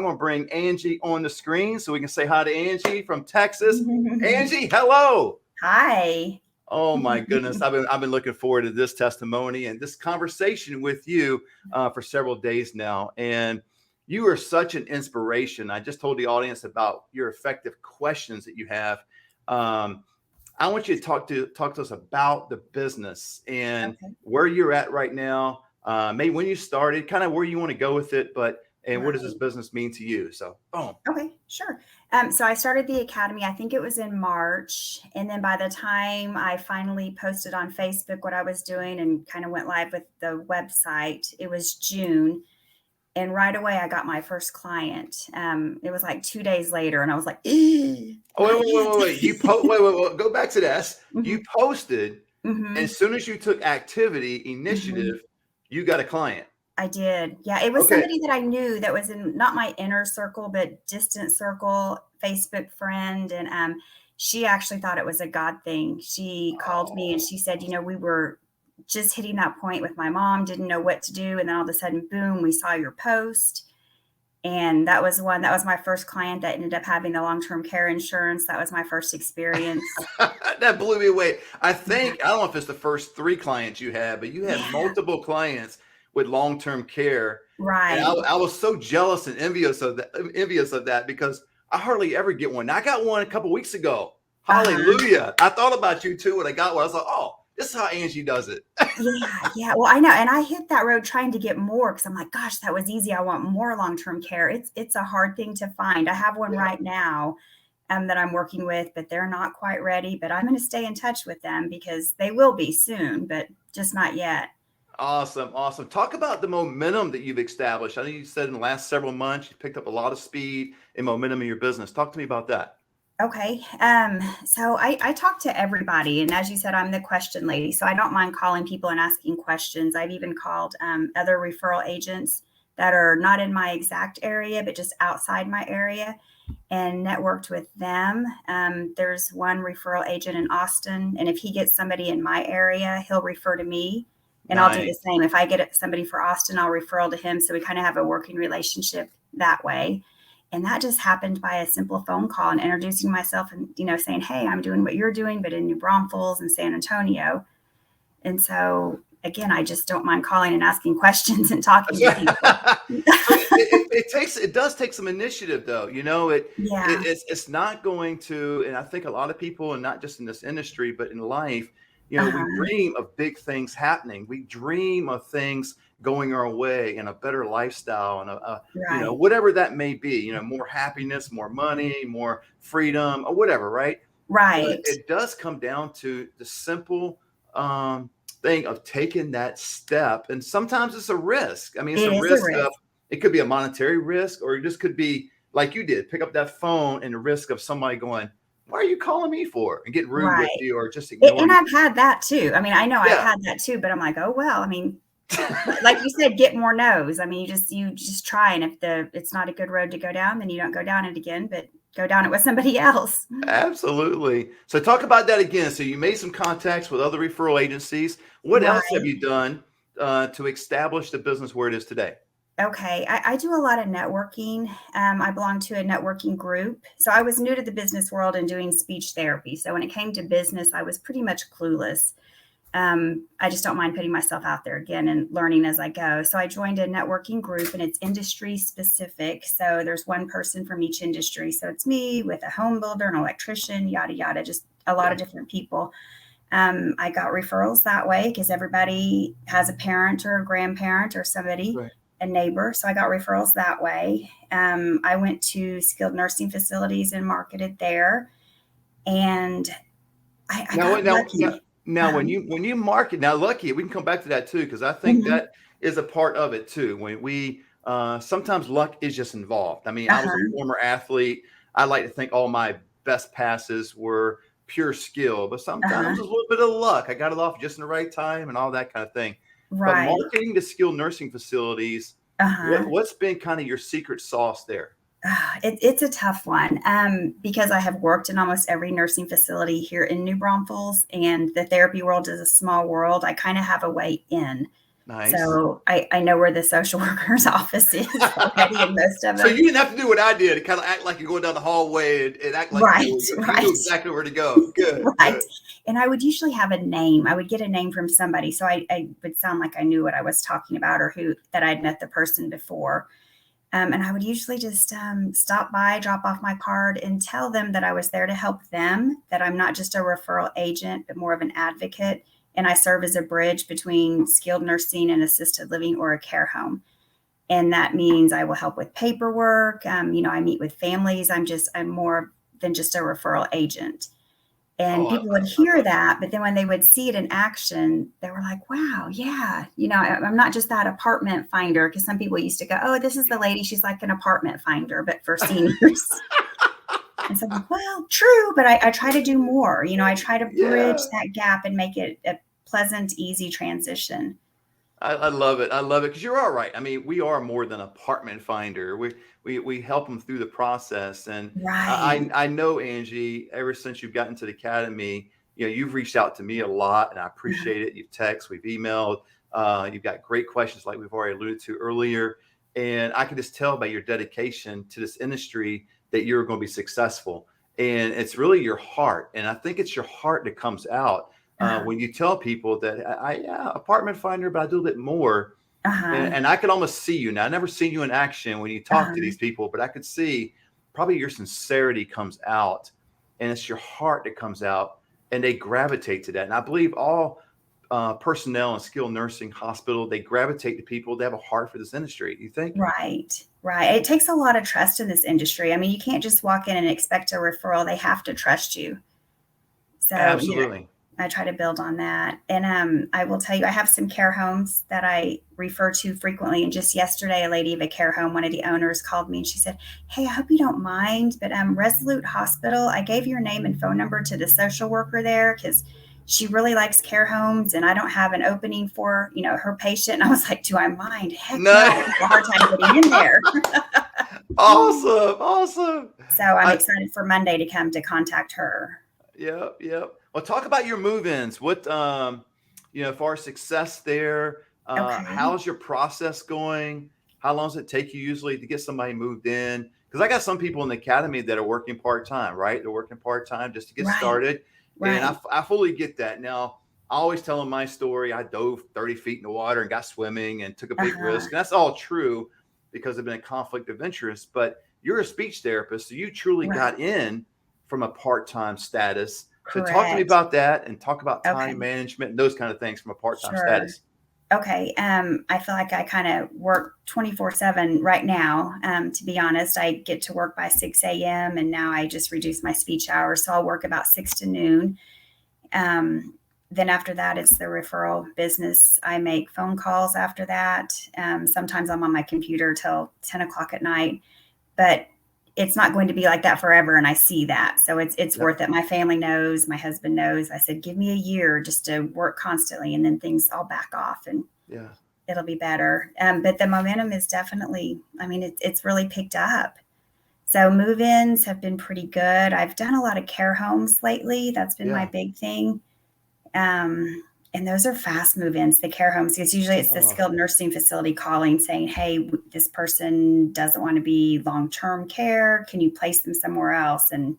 I'm going to bring Angie on the screen so we can say hi to Angie from Texas. Angie, hello. Hi. Oh my goodness. I've been looking forward to this testimony and this conversation with you for several days now. And you are such an inspiration. I just told the audience about your effective questions that you have. I want you to talk to us about the business and where you're at right now. Maybe when you started, kind of where you want to go with it, and what does this business mean to you? So, boom. Okay, sure. So I started the Academy, I think it was in March. And then by the time I finally posted on Facebook what I was doing and kind of went live with the website, it was June. And right away, I got my first client. It was like 2 days later, and I was like, wait. Wait. Go back to this. You posted, and as soon as you took activity, initiative, you got a client. I did. Yeah, it was somebody that I knew that was in not my inner circle, but distant circle, Facebook friend. And she actually thought it was a God thing. She called me and she said, we were just hitting that point with my mom, didn't know what to do. And then all of a sudden, boom, we saw your post. And that was my first client that ended up having the long-term care insurance. That was my first experience. That blew me away. I don't know if it's the first 3 clients you had, but you had multiple clients with long-term care. Right. And I was so jealous and envious of that because I hardly ever get one. I got one a couple weeks ago. Hallelujah. I thought about you too when I got one. I was like, oh, this is how Angie does it. Yeah. Well, I know. And I hit that road trying to get more because I'm like, gosh, that was easy. I want more long-term care. It's a hard thing to find. I have one right now that I'm working with, but they're not quite ready. But I'm going to stay in touch with them because they will be soon, but just not yet. Awesome. Talk about the momentum that you've established. I know you said in the last several months, you picked up a lot of speed and momentum in your business. Talk to me about that. Okay. So I talk to everybody. And as you said, I'm the question lady. So I don't mind calling people and asking questions. I've even called other referral agents that are not in my exact area, but just outside my area and networked with them. There's one referral agent in Austin. And if he gets somebody in my area, he'll refer to me. And I'll do the same. If I get somebody for Austin, I'll referral to him. So we kind of have a working relationship that way. And that just happened by a simple phone call and introducing myself and, saying, hey, I'm doing what you're doing, but in New Braunfels and San Antonio. And so, again, I just don't mind calling and asking questions and talking to people. It does take some initiative, though. It's not going to, and I think a lot of people, and not just in this industry, but in life, we dream of big things happening. We dream of things going our way and a better lifestyle and whatever that may be, more happiness, more money, more freedom or whatever. Right. But it does come down to the simple thing of taking that step. And sometimes it's a risk. I mean, it's a risk. It could be a monetary risk, or it just could be like you did, pick up that phone and the risk of somebody going, why are you calling me for? And get rude with you or just ignore And I've had that too. I mean, I know I've had that too, but I'm like, oh, well, I mean, like you said, get more no's. I mean, you just try. And if it's not a good road to go down, then you don't go down it again, but go down it with somebody else. Absolutely. So talk about that again. So you made some contacts with other referral agencies. What else have you done to establish the business where it is today? Okay. I do a lot of networking. I belong to a networking group. So I was new to the business world and doing speech therapy. So when it came to business, I was pretty much clueless. I just don't mind putting myself out there again and learning as I go. So I joined a networking group and it's industry specific. So there's one person from each industry. So it's me with a home builder, an electrician, yada, yada, just a lot of different people. I got referrals that way because everybody has a parent or a grandparent or somebody. A neighbor. So I got referrals that way. I went to skilled nursing facilities and marketed there. And I got lucky. Now, when you market, lucky, we can come back to that too, because I think that is a part of it too. When we, sometimes luck is just involved. I mean, I was a former athlete. I like to think all my best passes were pure skill, but sometimes a little bit of luck. I got it off just in the right time and all that kind of thing. But marketing to skilled nursing facilities, what's been kind of your secret sauce there? It's a tough one because I have worked in almost every nursing facility here in New Braunfels, and the therapy world is a small world. I kind of have a way in. Nice. So I know where the social worker's office is already in most of So them. you didn't have to do what I did to kind of act like you're going down the hallway and act like you Right, knew. You knew right, exactly where to go. Good, right. good. And I would usually have a name. I would get a name from somebody. So I would sound like I knew what I was talking about or who that I'd met the person before. And I would usually just stop by, drop off my card, and tell them that I was there to help them, that I'm not just a referral agent, but more of an advocate. And I serve as a bridge between skilled nursing and assisted living or a care home. And that means I will help with paperwork. I meet with families. I'm more than just a referral agent. Oh, And I, people would I hear love it. that, but then when they would see it in action, they were like, wow, yeah, I'm not just that apartment finder. Because some people used to go, oh, this is the lady. She's like an apartment finder, but for seniors. And so I'm like, well, true, but I try to do more. I try to bridge Yeah. that gap and make it a pleasant, easy transition. I love it. I love it because you're all right. I mean, we are more than apartment finder. We help them through the process, and Right. I know, Angie. Ever since you've gotten to the academy, you've reached out to me a lot, and I Uh-huh. appreciate it. You've texted, we've emailed. You've got great questions, like we've already alluded to earlier, and I can just tell by your dedication to this industry that you're going to be successful. And it's really your heart, and I think it's your heart that comes out Uh-huh. when you tell people that yeah, apartment finder, but I do a bit more. Uh-huh. And I could almost see you now. I never seen you in action when you talk to Uh-huh. these people, but I could see probably your sincerity comes out and it's your heart that comes out and they gravitate to that. And I believe all personnel in skilled nursing hospital, they gravitate to people that have a heart for this industry. You think? Right. Right. It takes a lot of trust in this industry. I mean, you can't just walk in and expect a referral. They have to trust you. So, Absolutely. I try to build on that. And I will tell you, I have some care homes that I refer to frequently. And just yesterday, a lady of a care home, one of the owners called me and she said, hey, I hope you don't mind, but Resolute Hospital, I gave your name and phone number to the social worker there because she really likes care homes and I don't have an opening for, her patient. And I was like, do I mind? Heck no. No. I have a hard time getting in there. Awesome. Awesome. So I'm I, excited for Monday to come to contact her. Yep, yep. Well, talk about your move-ins. What, for success there, Okay. how's your process going? How long does it take you usually to get somebody moved in? Because I got some people in the academy that are working part-time, right? They're working part-time just to get Right. started. And Right. I fully get that. Now, I always tell them my story. I dove 30 feet in the water and got swimming and took a big Uh-huh. risk. And that's all true because I've been a conflict of interest. But you're a speech therapist, so you truly Right. got in from a part-time status. So talk to me Correct. about that and talk about time Okay. management and those kind of things from a part-time Sure. status. Okay. I feel like I kind of work 24/7 right now. To be honest, I get to work by 6 a.m. and now I just reduce my speech hours. So I'll work about 6 to noon. Then after that, it's the referral business. I make phone calls after that. Sometimes I'm on my computer till 10 o'clock at night, but it's not going to be like that forever. And I see that. So it's Yep. worth it. My family knows, my husband knows. I said, give me a year just to work constantly and then things I'll back off and Yeah. it'll be better. But the momentum is definitely, I mean, it's really picked up. So move-ins have been pretty good. I've done a lot of care homes lately. That's been my Yeah. big thing. Um, and those are fast move-ins, the care homes, because usually it's the Oh, skilled nursing facility calling saying, hey, this person doesn't want to be long-term care. Can you place them somewhere else? And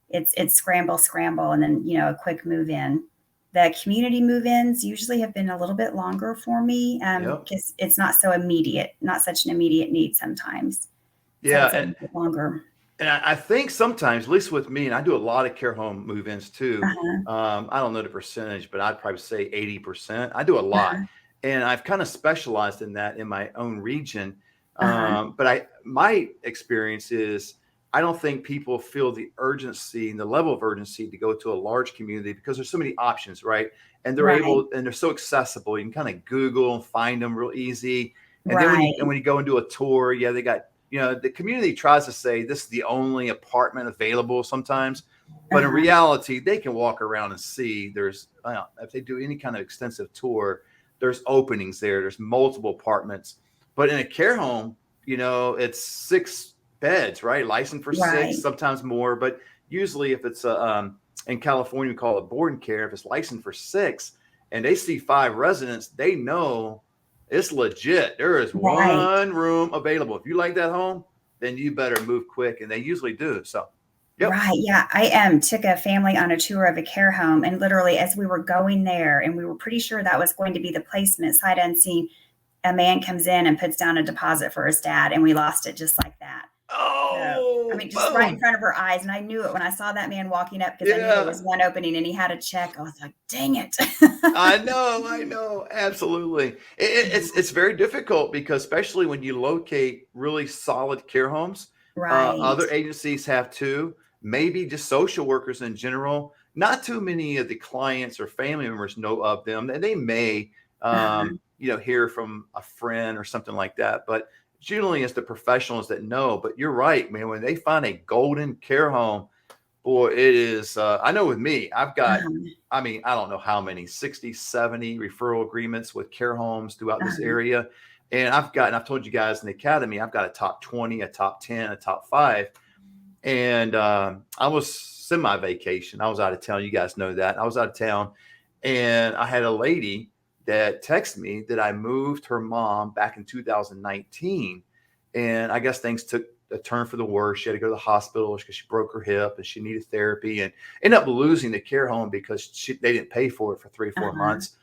it's scramble, scramble, and then, a quick move-in. The community move-ins usually have been a little bit longer for me yep. because it's not so immediate, not such an immediate need sometimes. So Yeah. it's a little bit longer. And I think sometimes, at least with me, and I do a lot of care home move-ins too. Uh-huh, I don't know the percentage, but I'd probably say 80%. I do a lot. uh-huh, And I've kind of specialized in that in my own region. uh-huh. But my experience is I don't think people feel the urgency and the level of urgency to go to a large community because there's so many options, right? And Right, they're so accessible. You can kind of Google and find them real easy. And then right, when you go and do a tour, yeah, they got, the community tries to say this is the only apartment available sometimes, but in uh-huh, reality, they can walk around and see there's, if they do any kind of extensive tour, there's openings there, there's multiple apartments. But in a care home, it's 6 beds, right? Licensed for 6, right, sometimes more. But usually, if it's in California, we call it board and care. If it's licensed for 6 and they see 5 residents, they know It's legit. There is Right. one room available. If you like that home, then you better move quick. And they usually do. So, yep. Right. Yeah. I took a family on a tour of a care home, and literally as we were going there, and we were pretty sure that was going to be the placement, sight unseen, a man comes in and puts down a deposit for his dad, and we lost it just like that. So, I Oh, mean, just right in boom. front of our eyes. And I knew it when I saw that man walking up, because I knew there Yeah. was one opening and he had a check. I was like, dang it. I know, absolutely. It's very difficult because especially when you locate really solid care homes, Right. other agencies have too, maybe just social workers in general. Not too many of the clients or family members know of them, and they may, Uh-huh. hear from a friend or something like that. But generally, it's the professionals that know. But you're right, man. When they find a golden care home, boy, it is. I know with me, I've got, Uh-huh. I mean, I don't know how many, 60, 70 referral agreements with care homes throughout this Uh-huh. area. And I've told you guys in the academy, I've got a top 20, a top 10, a top 5. And I was semi vacation. I was out of town. You guys know that. I was out of town. And I had a lady that texted me that I moved her mom back in 2019. And I guess things took a turn for the worse. She had to go to the hospital because she broke her hip and she needed therapy, and ended up losing the care home because they didn't pay for it for 3 or 4 Uh-huh. months.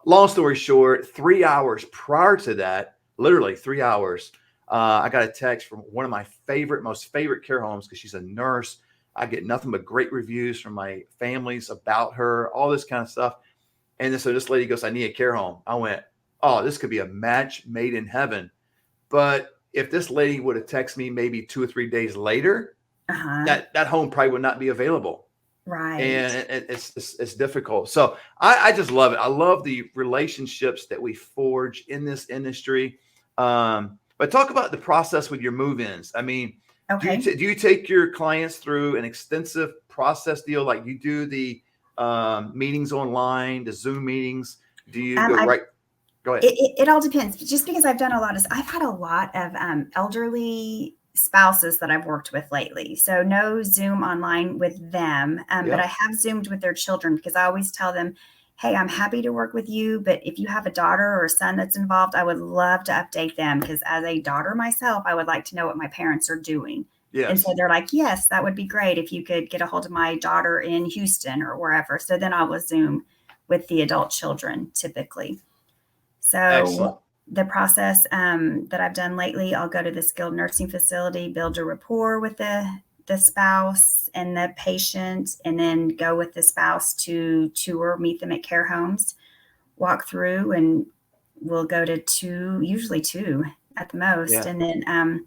Long story short, 3 hours prior to that, literally 3 hours, I got a text from one of my most favorite care homes because she's a nurse. I get nothing but great reviews from my families about her, all this kind of stuff. And then, so this lady goes, I need a care home. I went, oh, this could be a match made in heaven. But if this lady would have texted me maybe 2 or 3 days later, Uh-huh. that home probably would not be available. Right. And it's difficult. So I just love it. I love the relationships that we forge in this industry. But talk about the process with your move-ins. I mean, Okay. do you take your clients through an extensive process deal, like you do the meetings online, the Zoom meetings? Do you go I right? Go ahead. it all depends. Just because I've had a lot of elderly spouses that I've worked with lately. So no Zoom online with them, but I Yep. have Zoomed with their children, because I always tell them, hey, I'm happy to work with you, but if you have a daughter or a son that's involved, I would love to update them, because as a daughter myself, I would like to know what my parents are doing. And so Yes. they're like, yes, that would be great if you could get a hold of my daughter in Houston or wherever. So then I will Zoom with the adult children typically. Excellent. So the process that I've done lately, I'll go to the skilled nursing facility, build a rapport with the spouse and the patient, and then go with the spouse to tour, meet them at care homes, walk through, and we'll go to two, usually two at the most, Yeah. and then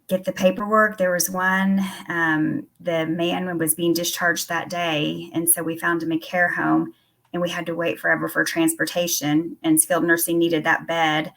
get the paperwork. There was one, the man was being discharged that day. And so we found him a care home, and we had to wait forever for transportation, and skilled nursing needed that bed.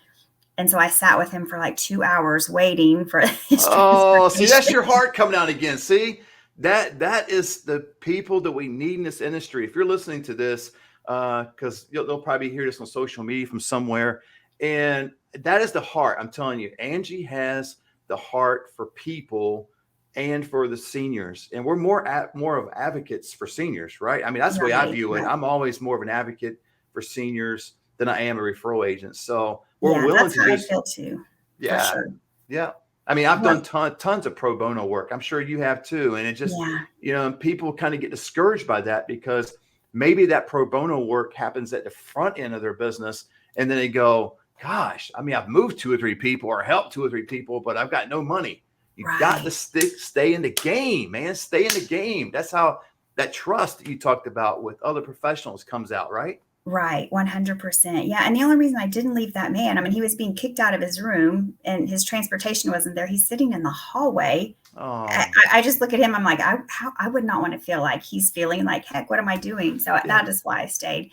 And so I sat with him for like 2 hours waiting for his Oh, see, that's transportation. your heart coming out again. See, that is the people that we need in this industry. If you're listening to this, because they'll probably hear this on social media from somewhere, and that is the heart. I'm telling you, Angie has the heart for people and for the seniors, and we're more of advocates for seniors, right? I mean, that's the way I Right, view it. right. I'm always more of an advocate for seniors than I am a referral agent. So we're Yeah, willing that's to how do, I feel too, for yeah. sure. Yeah. I mean, I've Well, done tons of pro bono work. I'm sure you have too. And it just, yeah, people kind of get discouraged by that because maybe that pro bono work happens at the front end of their business. And then they go, gosh, I mean, I've moved 2 or 3 people or helped 2 or 3 people, but I've got no money. You got to right. stay in the game, man. Stay in the game. That's how that trust that you talked about with other professionals comes out, right? Right, 100%. Yeah, and the only reason I didn't leave that man, I mean, he was being kicked out of his room and his transportation wasn't there. He's sitting in the hallway. Oh, I just look at him, I'm like, I would not want to feel like he's feeling like, heck, what am I doing? So yeah, that is why I stayed.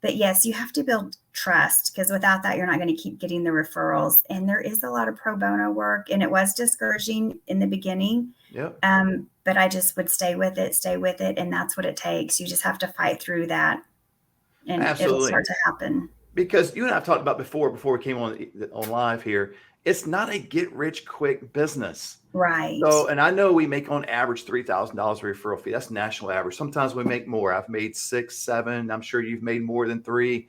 But yes, you have to build trust, because without that, you're not going to keep getting the referrals. And there is a lot of pro bono work, and it was discouraging in the beginning. yeah, But I just would stay with it. And that's what it takes. You just have to fight through that, and it'll absolutely. start to happen. Because you and I've talked about before we came on live here, it's not a get rich quick business. Right. So, and I know we make on average $3,000 referral fee. That's national average. Sometimes we make more. I've made 6, 7. I'm sure you've made more than 3.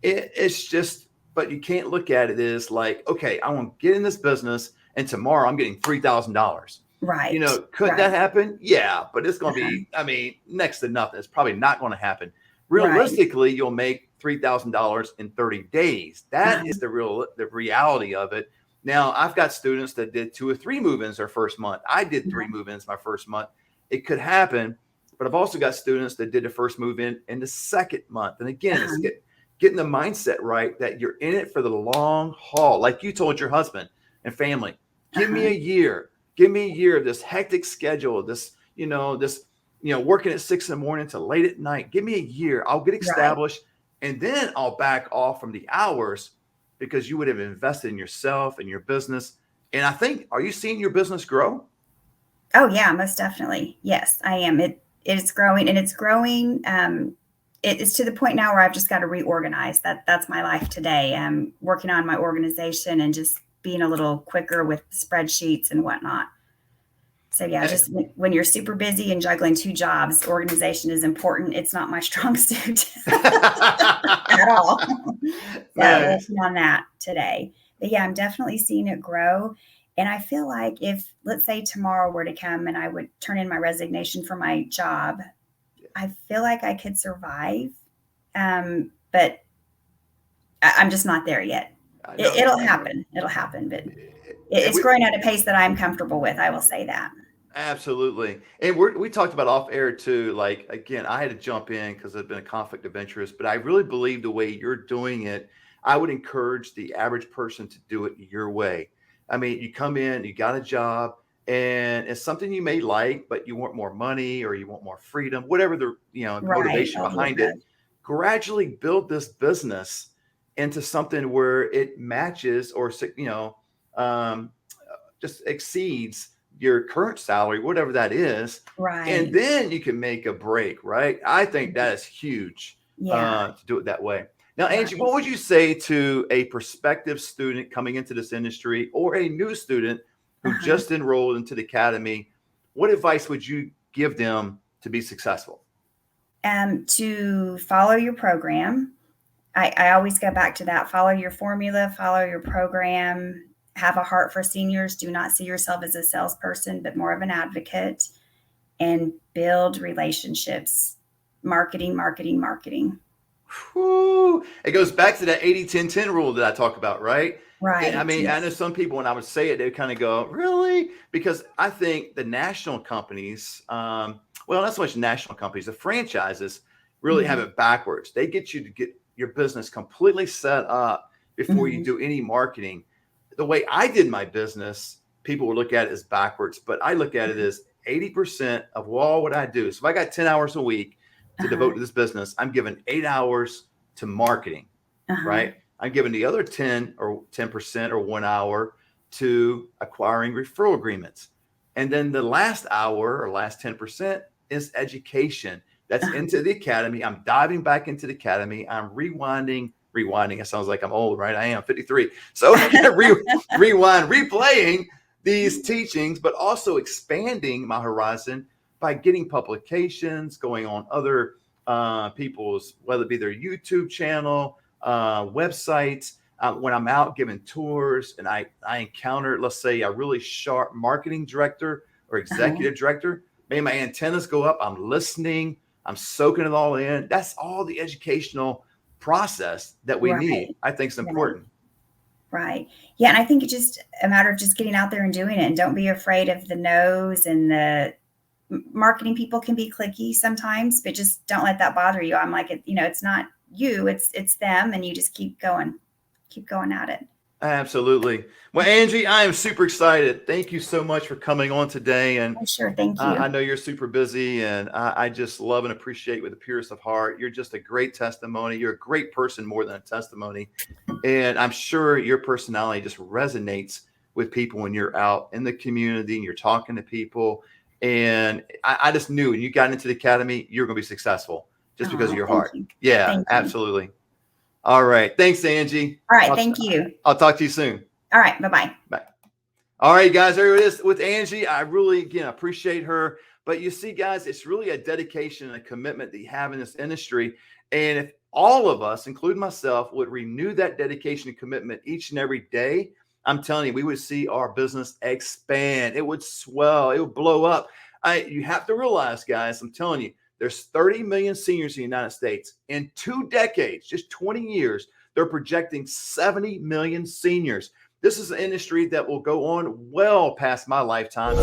It's just but you can't look at it as like, okay, I want to get in this business and tomorrow I'm getting $3,000. You Right. know, could that Right. happen? Yeah, but it's going to Uh-huh. be, I mean, next to nothing. It's probably not going to happen. Right. Realistically, you'll make $3,000 in 30 days. That is Uh-huh. the reality of it. Now, I've got students that did 2 or 3 move-ins their first month. I did 3 Uh-huh. move-ins my first month. It could happen, but I've also got students that did the first move-in in the second month. And again, it's Uh-huh. getting the mindset right that you're in it for the long haul. Like you told your husband and family, give me Uh-huh. a year. Give me a year of this hectic schedule, working at 6 in the morning to late at night. Give me a year. I'll get Right. established and then I'll back off from the hours because you would have invested in yourself and your business. And I think, are you seeing your business grow? Oh yeah, most definitely. Yes, I am. It's growing, and it's growing. It's to the point now where I've just got to reorganize. That's my life today. I'm working on my organization and just being a little quicker with spreadsheets and whatnot. So yeah, Eh, just when you're super busy and juggling 2 jobs, organization is important. It's not my strong suit at all. So Nice. working on that today. But yeah, I'm definitely seeing it grow. And I feel like if, let's say, tomorrow were to come and I would turn in my resignation for my job, I feel like I could survive. But I'm just not there yet. I know. It'll happen. It'll happen. But And it's growing at a pace that I'm comfortable with. I will say that. absolutely. And we talked about off air too. Like, again, I had to jump in because there's been a conflict of interest, but I really believe the way you're doing it, I would encourage the average person to do it your way. I mean, you come in, you got a job, and it's something you may like, but you want more money or you want more freedom, whatever the Right. motivation All the behind it. above. Gradually build this business into something where it matches or um, just exceeds your current salary, whatever that is, and Right. then you can make a break, right? I think that is huge Yeah. to do it that way. Now, Angie, Right. what would you say to a prospective student coming into this industry or a new student who Uh-huh. just enrolled into the academy? What advice would you give them to be successful? To follow your program. I always go back to that. Follow your formula, follow your program, have a heart for seniors. Do not see yourself as a salesperson, but more of an advocate, and build relationships. Marketing, marketing, marketing. Whew. It goes back to that 80-10-10 rule that I talk about, right? And I Right. mean, I know Yes. some people, when I would say it, they would kind of go, really? Because I think the national companies, well, not so much national companies, the franchises really have Mhm. it backwards. They get you to get your business completely set up before you Mhm. do any marketing. The way I did my business, people would look at it as backwards, but I look at it as 80% of all what I do. So if I got 10 hours a week to devote Uh-huh. to this business, I'm giving 8 hours to marketing, Uh-huh. right? I'm giving the other 10 or 10% or 1 hour to acquiring referral agreements. And then the last hour or last 10% is education. That's Uh-huh. into the academy. I'm diving back into the academy. I'm rewinding. It sounds like I'm old, right? I am 53. So rewind, replaying these teachings, but also expanding my horizon by getting publications, going on other people's, whether it be their YouTube channel, websites. When I'm out giving tours and I encounter, let's say, a really sharp marketing director or Uh-huh. executive director, maybe my antennas go up. I'm listening. I'm soaking it all in. That's all the educational process that we need. Right. I think is Right. important. Right. Yeah, and I think it's just a matter of just getting out there and doing it, and don't be afraid of the no's and the marketing people can be clicky sometimes, but just don't let that bother you. I'm like, it's not you, it's them, and you just keep going at it. Absolutely. Well, Angie, I am super excited. Thank you so much for coming on today. And Oh, sure. Thank I you. know you're super busy, and I just love and appreciate with the purest of heart. You're just a great testimony. You're a great person more than a testimony. And I'm sure your personality just resonates with people when you're out in the community and you're talking to people. And I just knew when you got into the academy, you're going to be successful just because of Oh, your thank heart. you. Yeah, Thank you. absolutely. All right. Thanks, Angie. All right. I'll, Thank you. I'll talk to you soon. All right. Bye-bye. Bye. All right, guys, there it is with Angie. I really, again, appreciate her. But you see, guys, it's really a dedication and a commitment that you have in this industry. And if all of us, including myself, would renew that dedication and commitment each and every day, I'm telling you, we would see our business expand. It would swell. It would blow up. You have to realize, guys, I'm telling you, there's 30 million seniors in the United States. In 2 decades, just 20 years, they're projecting 70 million seniors. This is an industry that will go on well past my lifetime.